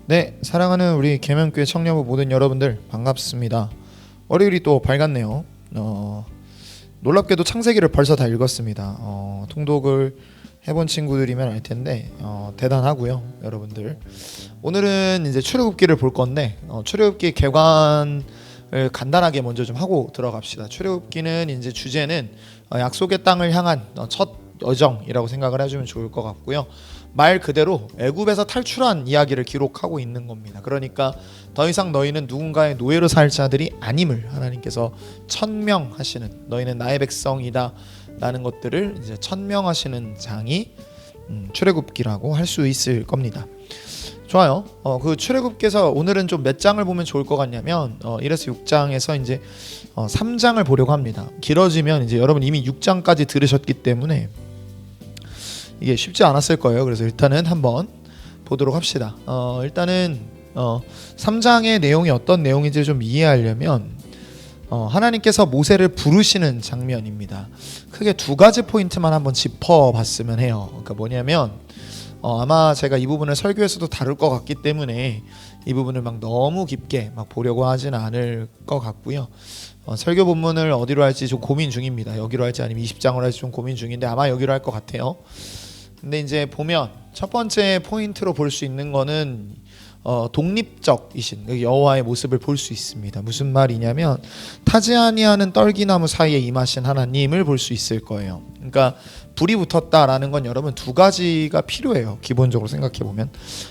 네, 사랑하는 우리 계명교회 청년부 모든 여러분들 반갑습니다. 월요일이 또 밝았네요. 놀랍게도 창세기를 벌써 다 읽었습니다. 통독을 해본 친구들이면 알 텐데 대단하고요, 여러분들. 오늘은 이제 출애굽기를 볼 건데 출애굽기 개관을 간단하게 먼저 좀 하고 들어갑시다. 출애굽기는 이제 주제는 약속의 땅을 향한 첫 여정이라고 생각을 해주면 좋을 것 같고요. 말 그대로 애굽에서 탈출한 이야기를 기록하고 있는 겁니다. 그러니까 더 이상 너희는 누군가의 노예로 살 자들이 아님을 하나님께서 천명하시는, 너희는 나의 백성이다 라는 것들을 이제 천명하시는 장이 출애굽기라고 할 수 있을 겁니다. 좋아요. 그 출애굽기에서 오늘은 좀 몇 장을 보면 좋을 것 같냐면 1에서 6장에서 이제 3장을 보려고 합니다. 길어지면 이제 여러분 이미 6장까지 들으셨기 때문에 이게 쉽지 않았을 거예요. 그래서 일단은 한번 보도록 합시다. 일단은 3장의 내용이 어떤 내용인지 좀 이해하려면 하나님께서 모세를 부르시는 장면입니다. 크게 두 가지 포인트만 한번 짚어봤으면 해요. 그러니까 뭐냐면 아마 제가 이 부분을 설교에서도 다룰 것 같기 때문에 이 부분을 막 너무 깊게 막 보려고 하지는 않을 것 같고요. 설교 본문을 어디로 할지 좀 고민 중입니다. 여기로 할지 아니면 20장으로 할지 좀 고민 중인데 아마 여기로 할 것 같아요. 근데 이제 보면 첫 번째 포인트로 볼 수 있는 거는 독립적이신 여호와의 모습을 볼 수 있습니다. 무슨 말이냐면 타지 아니하는 떨기나무 사이에 임하신 하나님을 볼 수 있을 거예요. 그러니까 불이 붙었다라는 건 여러분 두 가지가 필요해요. 기본적으로 생각해 보면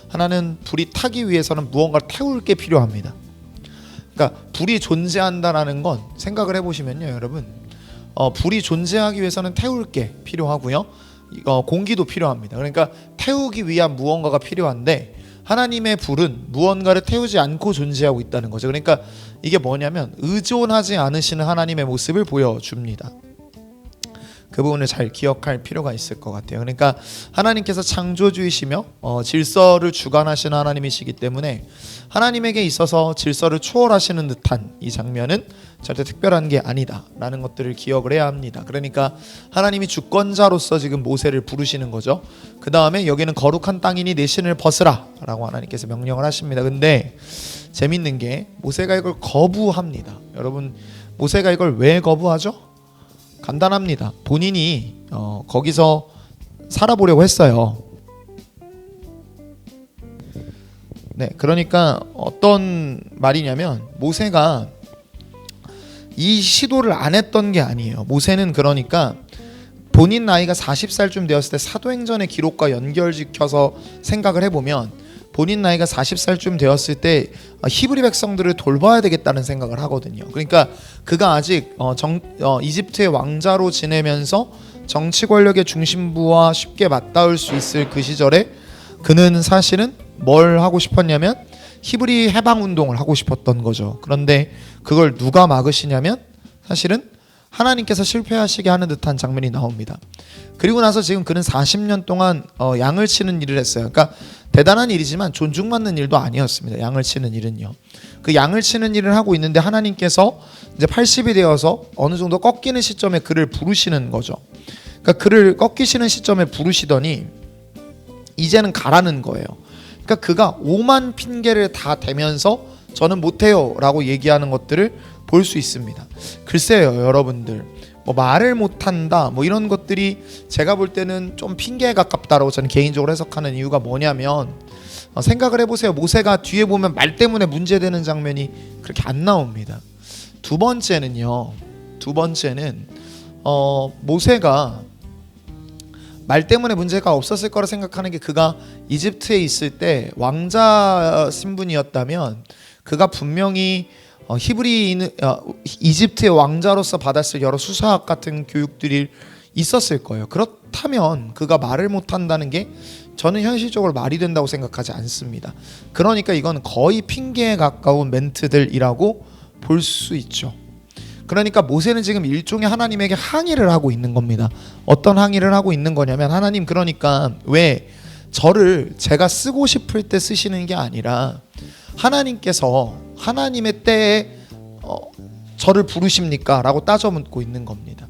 하나는 불이 타기 위해서는 무언가를 태울 게 필요합니다. 그러니까 불이 존재한다라는 건 생각을 해보시면요, 여러분 불이 존재하기 위해서는 태울 게 필요하고요. 공기도 필요합니다. 그러니까 태우기 위한 무언가가 필요한데 하나님의 불은 무언가를 태우지 않고 존재하고 있다는 거죠. 그러니까 이게 뭐냐면 의존하지 않으시는 하나님의 모습을 보여줍니다. 그 부분을 잘 기억할 필요가 있을 것 같아요. 그러니까 하나님께서 창조주이시며 질서를 주관하시는 하나님이시기 때문에 하나님에게 있어서 질서를 초월하시는 듯한 이 장면은 절대 특별한 게 아니다 라는 것들을 기억을 해야 합니다. 그러니까 하나님이 주권자로서 지금 모세를 부르시는 거죠. 그 다음에 여기는 거룩한 땅이니 내 신을 벗으라 라고 하나님께서 명령을 하십니다. 근데 재밌는 게 모세가 이걸 거부합니다. 여러분 모세가 이걸 왜 거부하죠? 간단합니다. 본인이 거기서 살아보려고 했어요. 네, 그러니까 어떤 말이냐면 모세가 이 시도를 안 했던 게 아니에요. 모세는 그러니까 본인 나이가 40살쯤 되었을 때 사도행전의 기록과 연결시켜서 생각을 해보면 본인 나이가 40살쯤 되었을 때 히브리 백성들을 돌봐야 되겠다는 생각을 하거든요. 그러니까 그가 아직 이집트의 왕자로 지내면서 정치 권력의 중심부와 쉽게 맞닿을 수 있을 그 시절에 그는 사실은 뭘 하고 싶었냐면 히브리 해방 운동을 하고 싶었던 거죠. 그런데 그걸 누가 막으시냐면 사실은 하나님께서 실패하시게 하는 듯한 장면이 나옵니다. 그리고 나서 지금 그는 40년 동안 양을 치는 일을 했어요. 그러니까 대단한 일이지만 존중받는 일도 아니었습니다. 양을 치는 일은요. 그 양을 치는 일을 하고 있는데 하나님께서 이제 80이 되어서 어느 정도 꺾이는 시점에 그를 부르시는 거죠. 그러니까 그를 꺾이시는 시점에 부르시더니 이제는 가라는 거예요. 그러니까 그가 오만 핑계를 다 대면서 저는 못해요 라고 얘기하는 것들을 볼 수 있습니다. 글쎄요, 여러분들 뭐 말을 못한다 뭐 이런 것들이 제가 볼 때는 좀 핑계에 가깝다라고 저는 개인적으로 해석하는 이유가 뭐냐면 생각을 해보세요. 모세가 뒤에 보면 말 때문에 문제되는 장면이 그렇게 안 나옵니다. 두 번째는 모세가 말 때문에 문제가 없었을 거라 생각하는 게 그가 이집트에 있을 때 왕자 신분이었다면 그가 분명히 이집트의 왕자로서 받았을 여러 수사학 같은 교육들이 있었을 거예요. 그렇다면 그가 말을 못한다는 게 저는 현실적으로 말이 된다고 생각하지 않습니다. 그러니까 이건 거의 핑계에 가까운 멘트들이라고 볼 수 있죠. 그러니까 모세는 지금 일종의 하나님에게 항의를 하고 있는 겁니다. 어떤 항의를 하고 있는 거냐면 하나님, 그러니까 왜 저를 제가 쓰고 싶을 때 쓰시는 게 아니라 하나님께서 하나님의 때에 저를 부르십니까? 라고 따져 묻고 있는 겁니다.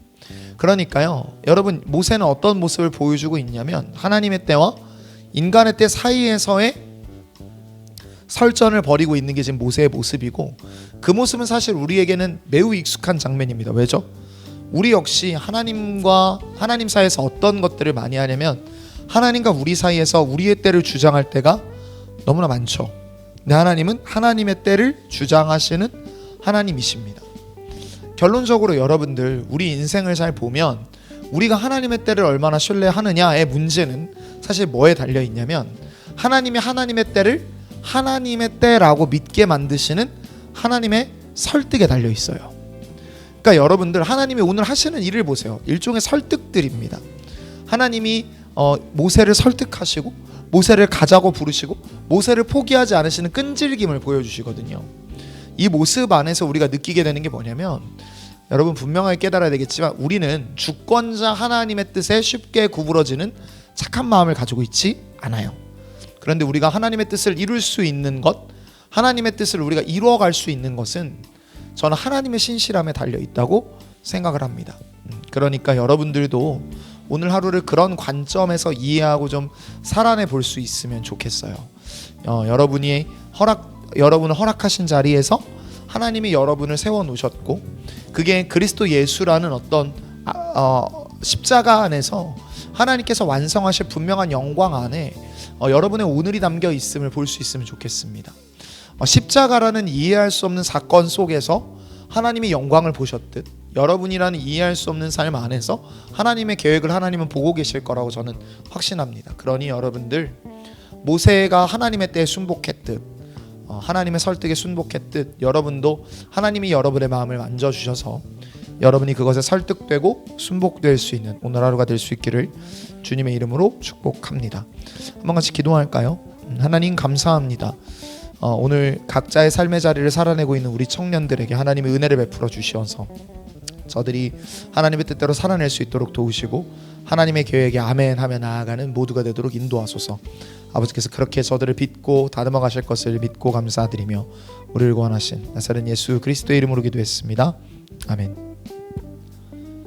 그러니까요, 여러분 모세는 어떤 모습을 보여주고 있냐면 하나님의 때와 인간의 때 사이에서의 설전을 벌이고 있는 게 지금 모세의 모습이고, 그 모습은 사실 우리에게는 매우 익숙한 장면입니다. 왜죠? 우리 역시 하나님 사이에서 어떤 것들을 많이 하냐면 하나님과 우리 사이에서 우리의 때를 주장할 때가 너무나 많죠. 근데 하나님은 하나님의 때를 주장하시는 하나님이십니다. 결론적으로 여러분들, 우리 인생을 잘 보면 우리가 하나님의 때를 얼마나 신뢰하느냐의 문제는 사실 뭐에 달려 있냐면, 하나님이 하나님의 때를 하나님의 때라고 믿게 만드시는 하나님의 설득에 달려 있어요. 그러니까 여러분들, 하나님이 오늘 하시는 일을 보세요. 일종의 설득들입니다. 하나님이 모세를 설득하시고 모세를 가자고 부르시고 모세를 포기하지 않으시는 끈질김을 보여주시거든요. 이 모습 안에서 우리가 느끼게 되는 게 뭐냐면, 여러분 분명하게 깨달아야 되겠지만 우리는 주권자 하나님의 뜻에 쉽게 구부러지는 착한 마음을 가지고 있지 않아요. 그런데 우리가 하나님의 뜻을 이룰 수 있는 것, 하나님의 뜻을 우리가 이루어갈 수 있는 것은 저는 하나님의 신실함에 달려 있다고 생각을 합니다. 그러니까 여러분들도 오늘 하루를 그런 관점에서 이해하고 좀 살아내 볼 수 있으면 좋겠어요. 여러분을 허락하신 자리에서 하나님이 여러분을 세워 놓으셨고, 그게 그리스도 예수라는 어떤 십자가 안에서 하나님께서 완성하실 분명한 영광 안에 여러분의 오늘이 담겨 있음을 볼 수 있으면 좋겠습니다. 십자가라는 이해할 수 없는 사건 속에서 하나님이 영광을 보셨듯, 여러분이라는 이해할 수 없는 삶 안에서 하나님의 계획을 하나님은 보고 계실 거라고 저는 확신합니다. 그러니 여러분들, 모세가 하나님의 때에 순복했듯, 하나님의 설득에 순복했듯, 여러분도 하나님이 여러분의 마음을 만져주셔서 여러분이 그것에 설득되고 순복될 수 있는 오늘 하루가 될 수 있기를 주님의 이름으로 축복합니다. 한번 같이 기도할까요? 하나님 감사합니다. 오늘 각자의 삶의 자리를 살아내고 있는 우리 청년들에게 하나님의 은혜를 베풀어 주시어서 저들이 하나님의 뜻대로 살아낼 수 있도록 도우시고, 하나님의 계획에 아멘 하며 나아가는 모두가 되도록 인도하소서. 아버지께서 그렇게 저들을 빚고 다듬어 가실 것을 믿고 감사드리며 우리를 구원하신 나사렛 예수 그리스도의 이름으로 기도했습니다. 아멘.